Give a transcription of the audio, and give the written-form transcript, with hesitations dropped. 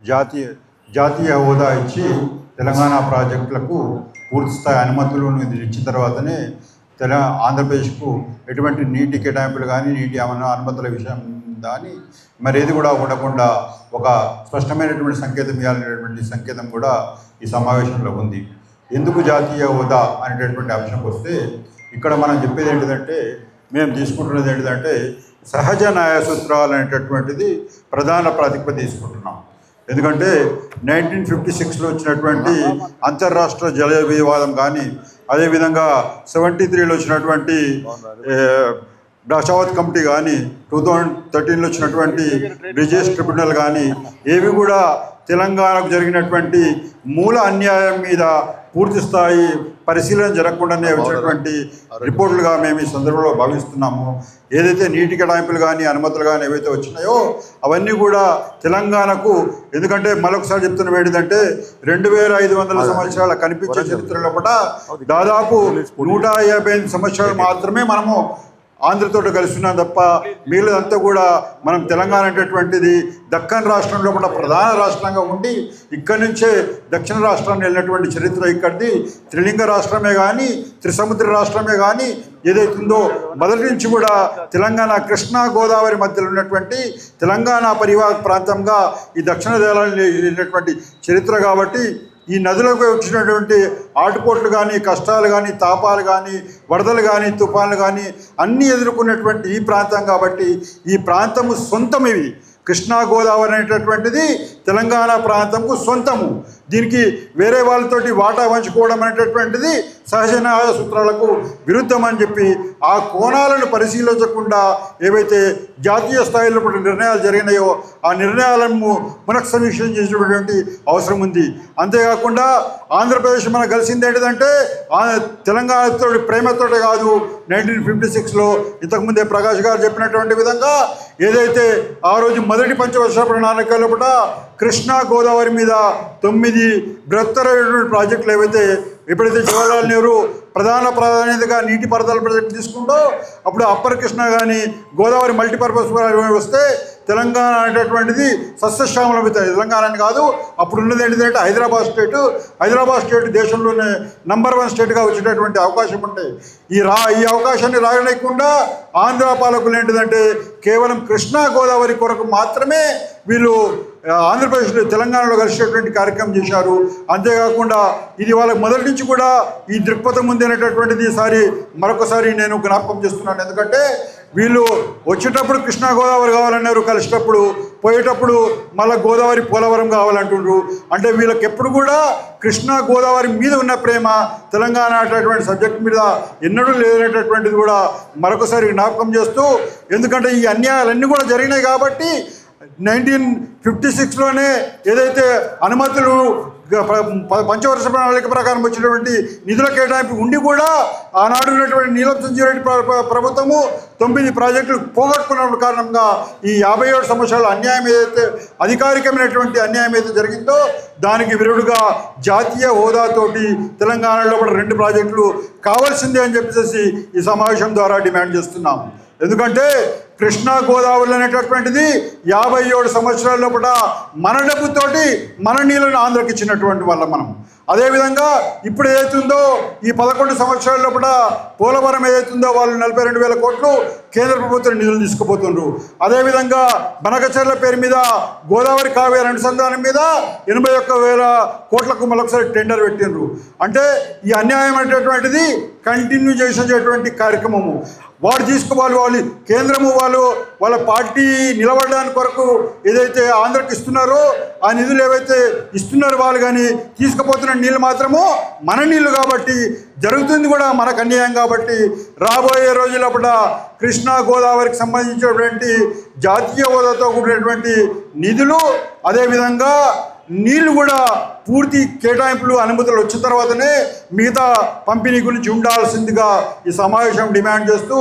జాతీయ జాతీయ హోదా ఇచ్చి తెలంగాణ ప్రాజెక్టులకు పూర్తిస్థాయి అనుమతులు ఇచ్చిన తర్వాతనే ఆంధ్రప్రదేశ్కు ఎటువంటి నీటి కేటాయింపులు కానీ నీటి అనుమతుల విషయం కానీ మరి ఏది కూడా ఉండకుండా ఒక స్పష్టమైనటువంటి సంకేతం ఇవ్వాలనేటువంటి సంకేతం కూడా ఈ సమావేశంలో ఉంది. ఎందుకు జాతీయ హోదా అనేటటువంటి అంశంకి వస్తే ఇక్కడ మనం చెప్పేది ఏంటిదంటే, మేము తీసుకుంటున్నది ఏంటిదంటే సహజ న్యాయ సూత్రాలు అనేటటువంటిది ప్రధాన ప్రాతిపదిక తీసుకుంటున్నాం. ఎందుకంటే 1956లో వచ్చినటువంటి అంతర్రాష్ట్ర జల వివాదం కానీ, అదేవిధంగా 73లో వచ్చినటువంటి డాషావత్ కమిటీ కానీ, 2013లో వచ్చినటువంటి బ్రిజేష్ ట్రిబ్యునల్ కానీ ఏవి కూడా తెలంగాణకు జరిగినటువంటి మూల అన్యాయం మీద పూర్తి స్థాయి పరిశీలన జరగకుండానే వచ్చినటువంటి రిపోర్టులుగా మేము ఈ సందర్భంలో భావిస్తున్నాము. ఏదైతే నీటి కేటాయింపులు కానీ అనుమతులు కానీ ఏవైతే వచ్చినాయో అవన్నీ కూడా తెలంగాణకు, ఎందుకంటే మరొకసారి చెప్తున్న ఏంటంటే 2500 సంవత్సరాల కనిపించే చరిత్రలో కూడా దాదాపు 158 సంవత్సరాలు మాత్రమే మనము ఆంధ్రతో కలుస్తున్నాం తప్ప మిగిలినంతా కూడా మనం తెలంగాణ అనేటటువంటిది దక్కన్ రాష్ట్రంలో కూడా ప్రధాన రాష్ట్రంగా ఉండి ఇక్కడి నుంచే దక్షిణ రాష్ట్రాన్ని వెళ్ళినటువంటి చరిత్ర ఇక్కడిది. త్రిలింగ రాష్ట్రమే కానీ, త్రిసముద్ర రాష్ట్రమే కానీ ఏదైతుందో మొదటి నుంచి కూడా తెలంగాణ కృష్ణా గోదావరి మధ్యలో ఉన్నటువంటి తెలంగాణ పరివాహక ప్రాంతంగా ఈ దక్షిణ దేశాలను వెళ్ళినటువంటి చరిత్ర. కాబట్టి ఈ నదులకు వచ్చినటువంటి ఆటుపోట్లు కానీ, కష్టాలు కానీ, తాపాలు కానీ, వరదలు కానీ, తుఫాన్లు కానీ అన్నీ ఎదుర్కొన్నటువంటి ఈ ప్రాంతం కాబట్టి ఈ ప్రాంతము సొంతం. ఇవి కృష్ణా గోదావరి అనేటటువంటిది తెలంగాణ ప్రాంతంకు సొంతము. దీనికి వేరే వాళ్ళతోటి వాటా పంచుకోవడం అనేటటువంటిది సహజ న్యాయ సూత్రాలకు విరుద్ధం అని చెప్పి ఆ కోణాలను పరిశీలించకుండా ఏవైతే జాతీయ స్థాయిలో నిర్ణయాలు జరిగినాయో ఆ నిర్ణయాలను పునఃసమీక్ష చేసేటువంటి అవసరం ఉంది. అంతేకాకుండా ఆంధ్రప్రదేశ్ మనకు కలిసింది ఏంటిదంటే తెలంగాణతో ప్రేమతోటే కాదు. 1956లో ఇంతకుముందే ప్రకాష్ గారు చెప్పినటువంటి విధంగా ఏదైతే ఆ రోజు మొదటి పంచవర్ష ప్రణాళికలో కూడా కృష్ణా గోదావరి మీద 9 బృహత్తరమైనటువంటి ప్రాజెక్టులు ఏవైతే ఎప్పుడైతే జవహర్లాల్ నెహ్రూ ప్రధాన ప్రాధాన్యతగా నీటిపారుదల ప్రాజెక్టు తీసుకుంటో అప్పుడు అప్పర్ కృష్ణ కానీ గోదావరి మల్టీపర్పస్ వస్తే తెలంగాణ అనేటటువంటిది సస్యశ్యామలమవుతుంది. తెలంగాణ కాదు, అప్పుడు ఉన్నది ఏంటంటే హైదరాబాద్ స్టేట్ దేశంలోనే నంబర్ 1 స్టేట్గా వచ్చేటటువంటి అవకాశం ఉంటాయి. ఈ అవకాశాన్ని రాగలేకుండా ఆంధ్ర పాలకులు ఏంటిదంటే కేవలం కృష్ణా గోదావరి కొరకు మాత్రమే వీళ్ళు ఆంధ్రప్రదేశ్లో తెలంగాణలో కలిసేటువంటి కార్యక్రమం చేశారు. అంతేకాకుండా ఇది వాళ్ళకి మొదటి నుంచి కూడా ఈ దృక్పథం ఉంది అనేటటువంటిది మరొకసారి నేను జ్ఞాపకం చేస్తున్నాను. ఎందుకంటే వీళ్ళు వచ్చేటప్పుడు కృష్ణా గోదావరి కావాలన్నారు, కలిసేటప్పుడు పోయేటప్పుడు మళ్ళీ గోదావరి పోలవరం కావాలంటున్నారు. అంటే వీళ్ళకి ఎప్పుడు కూడా కృష్ణా గోదావరి మీద ఉన్న ప్రేమ తెలంగాణ అనేటటువంటి సబ్జెక్ట్ మీద ఎన్నడూ లేదనేటటువంటిది కూడా మరొకసారి జ్ఞాపకం చేస్తూ, ఎందుకంటే ఈ అన్యాయాలన్నీ కూడా జరిగినాయి కాబట్టి 1956లోనే ఏదైతే అనుమతులు పంచవర్ష ప్రణాళిక ప్రకారం వచ్చినటువంటి నిధుల కేటాయింపు ఉండి కూడా ఆనాడు ఉన్నటువంటి నీలం సంజీవ్ రెడ్డి ప్రభుత్వము 9 ప్రాజెక్టులు పోగొట్టుకున్న కారణంగా ఈ 57 సంవత్సరాల అన్యాయం ఏదైతే అధికారికమైనటువంటి అన్యాయం ఏదైతే జరిగిందో దానికి విరుడుగా జాతీయ హోదాతోటి తెలంగాణలో కూడా 2 ప్రాజెక్టులు కావాల్సిందే అని చెప్పేసి ఈ సమావేశం ద్వారా డిమాండ్ చేస్తున్నాం. ఎందుకంటే కృష్ణా గోదావరి అనేటటువంటిది 57 సంవత్సరాల్లో కూడా మన డబ్బుతోటి మన నీళ్ళను ఆంధ్రకి ఇచ్చినటువంటి వాళ్ళం మనం. అదేవిధంగా ఇప్పుడు ఏదైతుందో ఈ 11 సంవత్సరాల్లో కూడా పోలవరం ఏదైతుందో వాళ్ళు 42,000 కోట్లు కేంద్ర ప్రభుత్వం నిధులు తీసుకుపోతున్నారు. అదేవిధంగా బనకచెర్ల పేరు మీద గోదావరి కావేరి అనుసంధానం మీద 81,000 కోట్లకు మరొకసారి టెండర్ పెట్టిండ్రు. అంటే ఈ అన్యాయం అనేటటువంటిది కంటిన్యూ చేసేటువంటి కార్యక్రమము వాడు తీసుకోవాలి. వాళ్ళు కేంద్రము వాళ్ళ పార్టీ నిలబడడానికి కొరకు ఏదైతే ఆంధ్రకి ఇస్తున్నారో ఆ నిధులు ఏవైతే ఇస్తున్నారో వాళ్ళు కానీ తీసుకుపోతున్న నీళ్ళు మాత్రము మన నీళ్ళు కాబట్టి జరుగుతుంది కూడా మనకు అన్యాయం. కాబట్టి రాబోయే రోజుల్లో కూడా కృష్ణా గోదావరికి సంబంధించినటువంటి జాతీయ హోదాతో కూడినటువంటి నిధులు, అదేవిధంగా నీళ్లు కూడా పూర్తి కేటాయింపులు అనుమతులు వచ్చిన తర్వాతనే మిగతా పంపిణీ గురించి ఉండాల్సిందిగా ఈ సమావేశం డిమాండ్ చేస్తూ